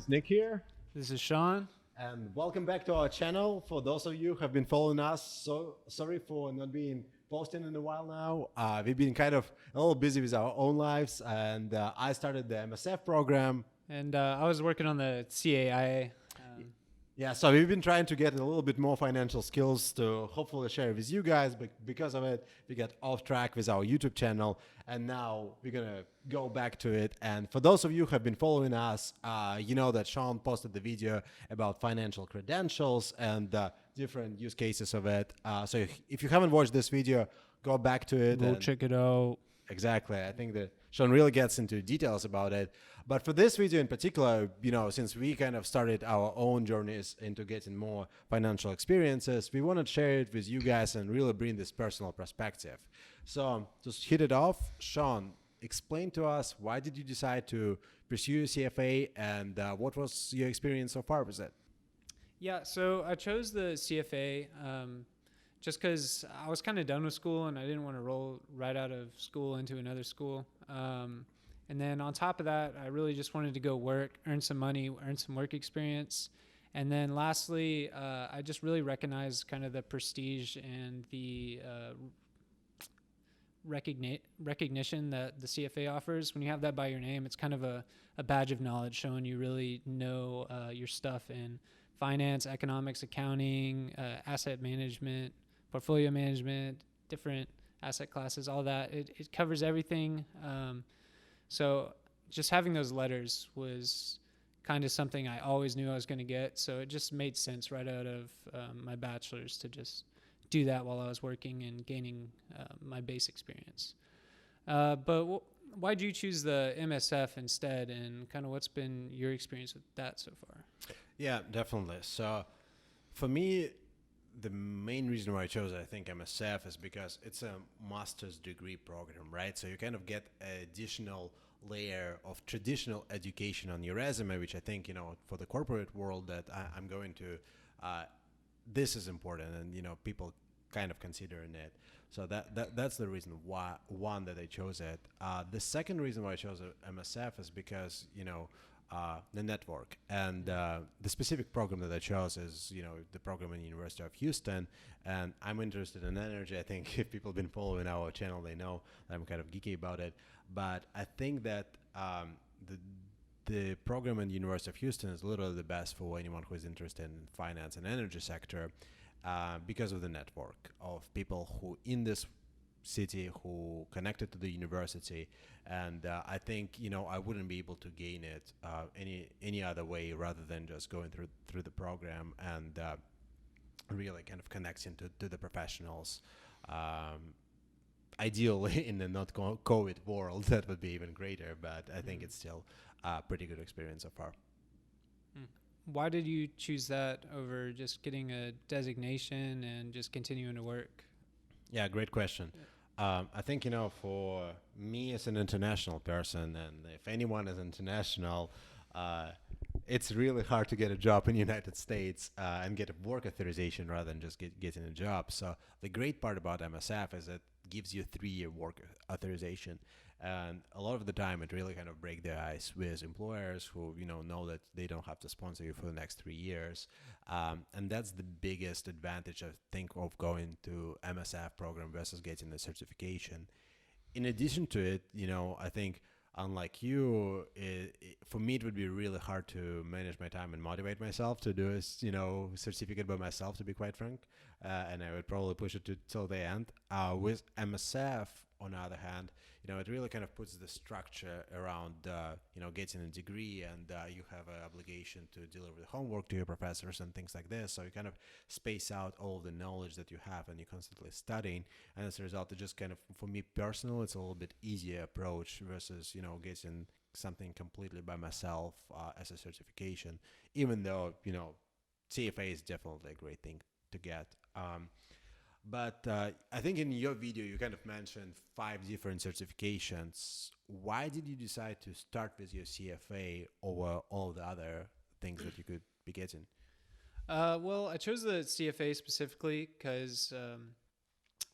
Nick here, This is Sean. and welcome back to our channel. For those of you who have been following us, so sorry for not being posting in a while now. We've been kind of a little busy with our own lives, and I started the MSF program. And I was working on the CAIA. Yeah, so we've been trying to get a little bit more financial skills to hopefully share with you guys, but because of it, we got off track with our YouTube channel, and now we're gonna go back to it. And for those of you who have been following us, you know that Sean posted the video about financial credentials and different use cases of it. So if you haven't watched this video, go back to it. Go check it out. Exactly. I think that Sean really gets into details about it. But for this video in particular, you know, since we kind of started our own journeys into getting more financial experiences, we want to share it with you guys and really bring this personal perspective. So just hit it off. Sean, explain to us, why did you decide to pursue CFA, and what was your experience so far with it? Yeah, so I chose the CFA just because I was kind of done with school and I didn't want to roll right out of school into another school. And then on top of that, I really just wanted to go work, earn some money, earn some work experience. And then lastly, I just really recognized kind of the prestige and the recognition that the CFA offers. When you have that by your name, it's kind of a badge of knowledge showing you really know your stuff in finance, economics, accounting, asset management, portfolio management, different asset classes, all that. It covers everything. So just having those letters was kind of something I always knew I was going to get. So it just made sense right out of my bachelor's to just do that while I was working and gaining my base experience. But why'd you choose the MSF instead, and kind of what's been your experience with that so far? Yeah, definitely. So for me, the main reason why I chose, I think, MSF is because it's a master's degree program, right? So you kind of get an additional layer of traditional education on your resume, which I think, you know, for the corporate world that I'm going to, this is important, and, you know, people kind of considering it. So that's the reason why, one, that I chose it. The second reason why I chose MSF is because, you know, the network, and the specific program that I chose is, you know, the program in the University of Houston, and I'm interested in energy. I think if people have been following our channel, they know that I'm kind of geeky about it. But I think that the program in the University of Houston is literally the best for anyone who is interested in finance and energy sector, because of the network of people who in this city who connected to the university, and I think, you know, I wouldn't be able to gain it any other way rather than just going through the program and really kind of connecting to the professionals. Ideally, in the not COVID world, that would be even greater, but I think it's still a pretty good experience so far. Why did you choose that over just getting a designation and just continuing to work? Yeah, great question. I think, you know, for me as an international person, and if anyone is international, it's really hard to get a job in the United States and get a work authorization rather than just getting a job. So the great part about MSF is it gives you a 3-year work authorization. And a lot of the time, it really kind of breaks the ice with employers who, you know that they don't have to sponsor you for the next 3 years. And that's the biggest advantage, I think, of going to MSF program versus getting the certification. In addition to it, you know, I think, unlike you, for me, it would be really hard to manage my time and motivate myself to do a, you know, certificate by myself, to be quite frank. And I would probably push it till the end. With MSF, on the other hand, you know, it really kind of puts the structure around, you know, getting a degree, and you have an obligation to deliver the homework to your professors and things like this. So you kind of space out all of the knowledge that you have, and you're constantly studying. And as a result, it just kind of, for me personally, it's a little bit easier approach versus, you know, getting something completely by myself as a certification, even though, you know, CFA is definitely a great thing to get. But I think in your video, you kind of mentioned 5 different certifications. Why did you decide to start with your CFA over all the other things that you could be getting? Well, I chose the CFA specifically because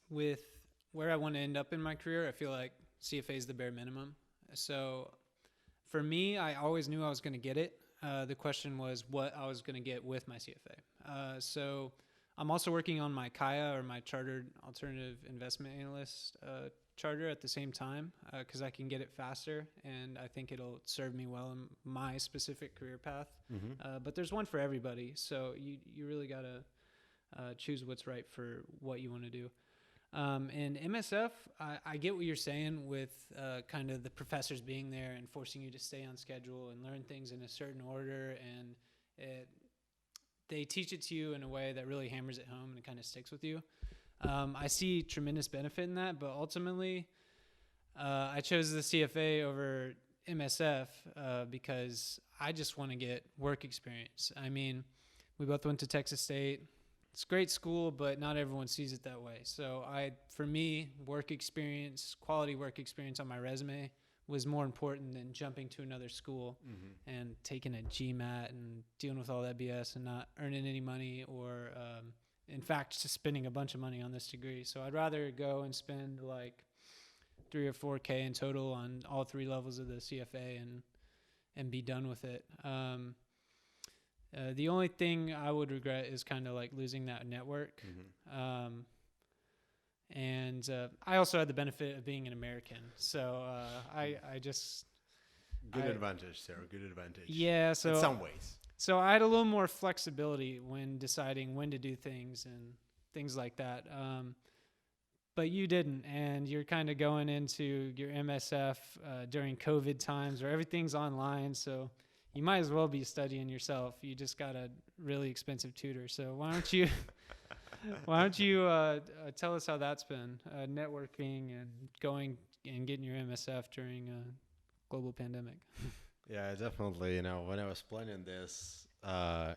with where I want to end up in my career, I feel like CFA is the bare minimum. So for me, I always knew I was going to get it. the question was what I was going to get with my CFA. So I'm also working on my KAIA, or my Chartered Alternative Investment Analyst charter, at the same time, because I can get it faster, and I think it'll serve me well in my specific career path. But there's one for everybody, so you really got to choose what's right for what you want to do. And MSF, I get what you're saying with kind of the professors being there and forcing you to stay on schedule and learn things in a certain order, and they teach it to you in a way that really hammers it home and it kind of sticks with you. I see tremendous benefit in that, but ultimately, I chose the CFA over MSF because I just want to get work experience. I mean, we both went to Texas State. It's a great school, but not everyone sees it that way. So for me, work experience, quality work experience on my resume was more important than jumping to another school and taking a GMAT and dealing with all that BS and not earning any money, or in fact, just spending a bunch of money on this degree. So I'd rather go and spend like $3 or $4K in total on all 3 levels of the CFA and be done with it. The only thing I would regret is kind of like losing that network. And I also had the benefit of being an American. So I just... Good advantage, Sarah. Good advantage. Yeah. So in some ways. So I had a little more flexibility when deciding when to do things and things like that. But you didn't, and you're kind of going into your MSF during COVID times where everything's online. So you might as well be studying yourself. You just got a really expensive tutor. So why don't you tell us how that's been, networking and going and getting your MSF during a global pandemic? Yeah, definitely. When I was planning this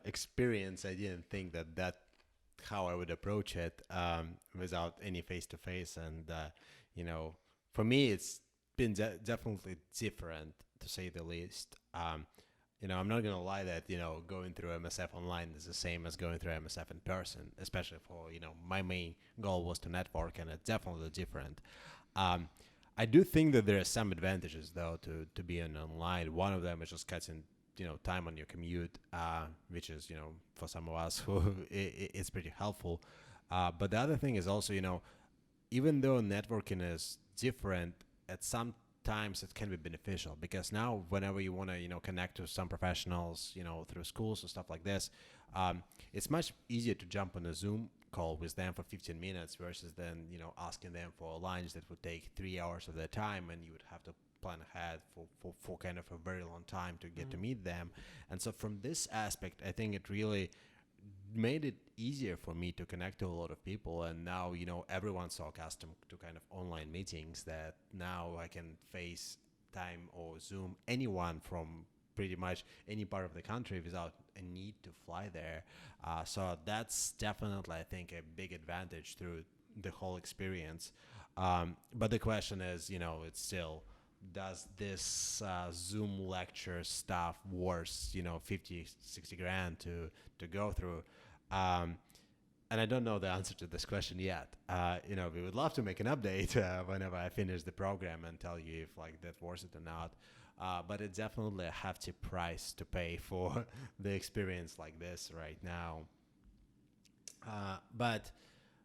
experience, I didn't think that how I would approach it without any face-to-face. And, for me, it's been definitely different, to say the least. I'm not going to lie that, going through MSF online is the same as going through MSF in person, especially for, my main goal was to network, and it's definitely different. I do think that there are some advantages, though, to being online. One of them is just cutting, time on your commute, which is, for some of us, it's pretty helpful. But the other thing is also, even though networking is different, at some times it can be beneficial, because now whenever you want to, connect to some professionals, through schools or stuff like this, it's much easier to jump on a Zoom call with them for 15 minutes versus then, asking them for a lunch that would take 3 hours of their time, and you would have to plan ahead for kind of a very long time to get to meet them. And so from this aspect, I think it really made it easier for me to connect to a lot of people. And now, everyone's so accustomed to kind of online meetings that now I can FaceTime or Zoom anyone from pretty much any part of the country without a need to fly there. So that's definitely, I think, a big advantage through the whole experience. But the question is, it's still, does this Zoom lecture stuff worth, 50, 60 grand to go through? And I don't know the answer to this question yet. We would love to make an update whenever I finish the program and tell you if that's worth it or not. But it's definitely a hefty price to pay for the experience like this right now. But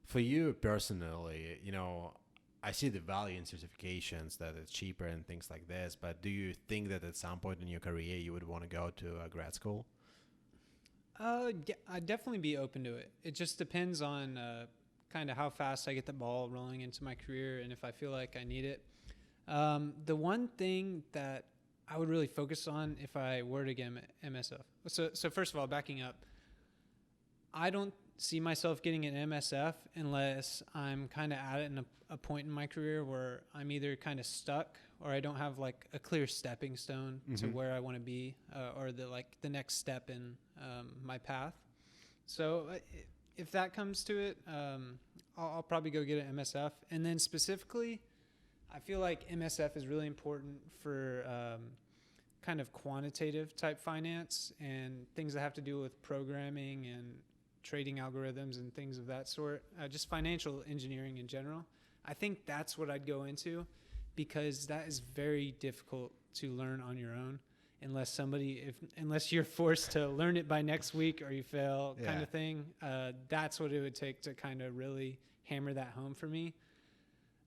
for you personally, I see the value in certifications, that it's cheaper and things like this. But do you think that at some point in your career you would want to go to a grad school? Yeah, I'd definitely be open to it. It just depends on kind of how fast I get the ball rolling into my career and if I feel like I need it. The one thing that I would really focus on if I were to get MSF. So first of all, backing up, I don't see myself getting an MSF unless I'm kind of at it in a point in my career where I'm either kind of stuck or I don't have like a clear stepping stone to where I want to be, or the next step in my path. So if that comes to it, I'll probably go get an MSF. And then specifically, I feel like MSF is really important for kind of quantitative type finance and things that have to do with programming and trading algorithms and things of that sort, just financial engineering in general. I think that's what I'd go into, because that is very difficult to learn on your own. unless you're forced to learn it by next week or you fail kind Yeah. of thing. That's what it would take to kind of really hammer that home for me.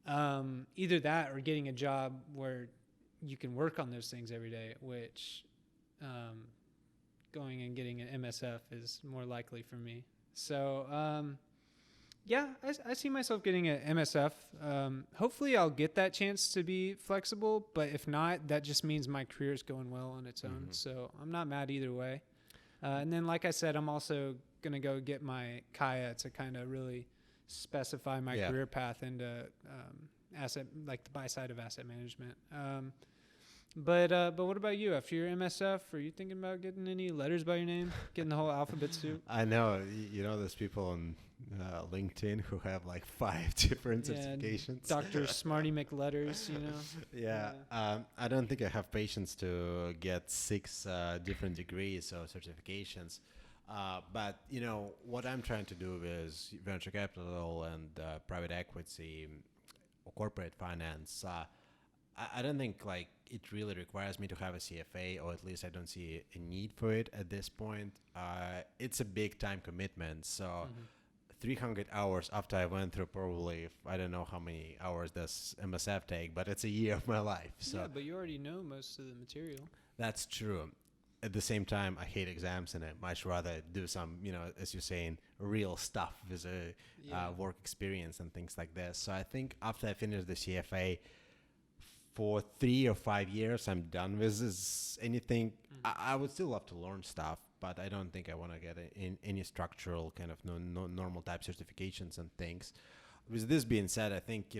Either that or getting a job where you can work on those things every day, which going and getting an MSF is more likely for me. So yeah, I see myself getting an MSF. Hopefully I'll get that chance to be flexible, but if not, that just means my career is going well on its own. So I'm not mad either way. And then, like I said, I'm also going to go get my Kaya to kind of really specify my career path into like the buy side of asset management. But what about you? After your MSF, are you thinking about getting any letters by your name, getting the whole alphabet soup? I know, there's people on LinkedIn who have like 5 different certifications. Dr. Smarty McLetters, Yeah. I don't think I have patience to get 6 different degrees or certifications. But, what I'm trying to do is venture capital and private equity or corporate finance. I don't think like it really requires me to have a CFA, or at least I don't see a need for it at this point. It's a big time commitment. So 300 hours after I went through probably, I don't know how many hours does MSF take, but it's a year of my life. So yeah, but you already know most of the material. That's true. At the same time, I hate exams, and I'd much rather do some, as you're saying, real stuff with a work experience and things like this. So I think after I finish the CFA, for 3 or 5 years, I'm done with this. Anything, I would still love to learn stuff, but I don't think I want to get in any structural kind of normal type certifications and things. With this being said, I think,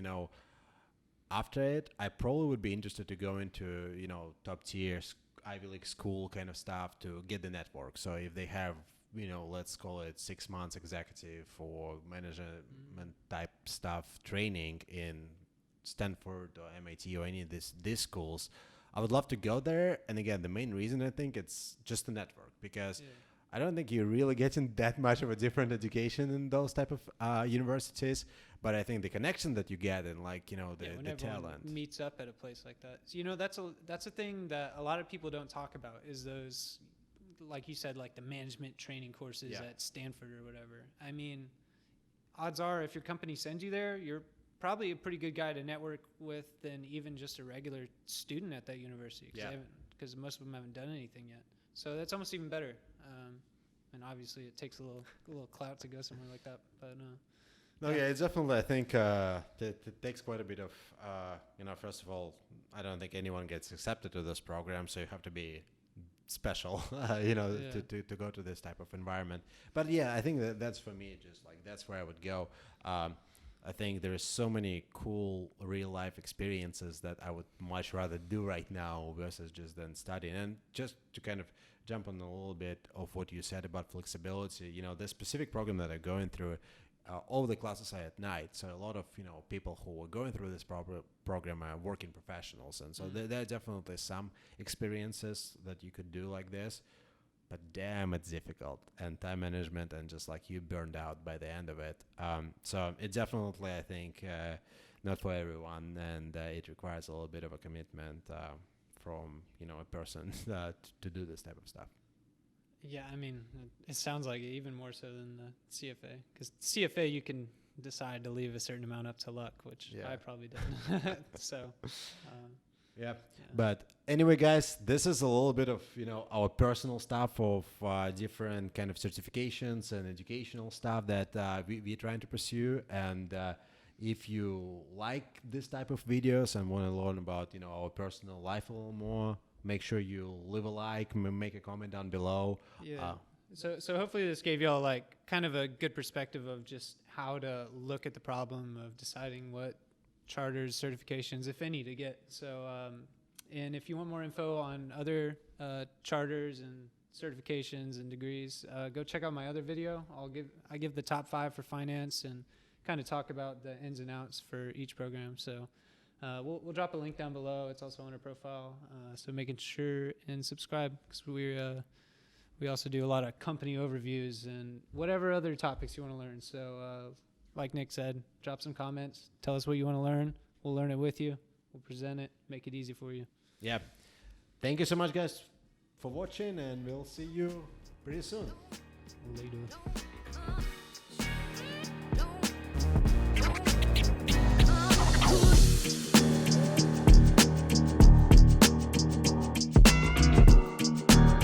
after it, I probably would be interested to go into, top tier Ivy League school kind of stuff to get the network. So if they have, let's call it 6 months executive or management type stuff training in Stanford or MIT or any of these schools, I would love to go there. And again, the main reason I think it's just the network, because I don't think you're really getting that much of a different education in those type of universities. But I think the connection that you get and the talent meets up at a place like that. So, that's a thing that a lot of people don't talk about is those, like you said, like the management training courses at Stanford or whatever. I mean, odds are if your company sends you there, you're probably a pretty good guy to network with than even just a regular student at that university, because most of them haven't done anything yet. So that's almost even better. And obviously it takes a little clout to go somewhere like that. But it's definitely, I think it takes quite a bit of, first of all, I don't think anyone gets accepted to this program, so you have to be special, to go to this type of environment. But I think that's for me, just like that's where I would go. I think there's so many cool real life experiences that I would much rather do right now versus just then studying. And just to kind of jump on a little bit of what you said about flexibility, the specific program that I'm going through, all the classes are at night. So a lot of, people who are going through this program are working professionals. And so there are definitely some experiences that you could do like this. But damn, it's difficult, and time management, and just like you burned out by the end of it. So it definitely, I think, not for everyone, and it requires a little bit of a commitment from a person to do this type of stuff. Yeah, I mean, it sounds like it even more so than the CFA, because CFA you can decide to leave a certain amount up to luck, which I probably didn't. So. Yeah. But anyway, guys, this is a little bit of, our personal stuff of different kind of certifications and educational stuff that we're trying to pursue. And if you like this type of videos and want to learn about, our personal life a little more, make sure you leave a like, make a comment down below. Yeah. So hopefully this gave y'all like kind of a good perspective of just how to look at the problem of deciding what charters, certifications, if any, to get. So, and if you want more info on other charters and certifications and degrees, go check out my other video. I give the top 5 for finance and kind of talk about the ins and outs for each program. So we'll drop a link down below. It's also on our profile. So making sure and subscribe, because we also do a lot of company overviews and whatever other topics you want to learn. So like Nick said, drop some comments. Tell us what you want to learn. We'll learn it with you. We'll present it, make it easy for you. Yeah. Thank you so much, guys. for watching, and we'll see you pretty soon. Later.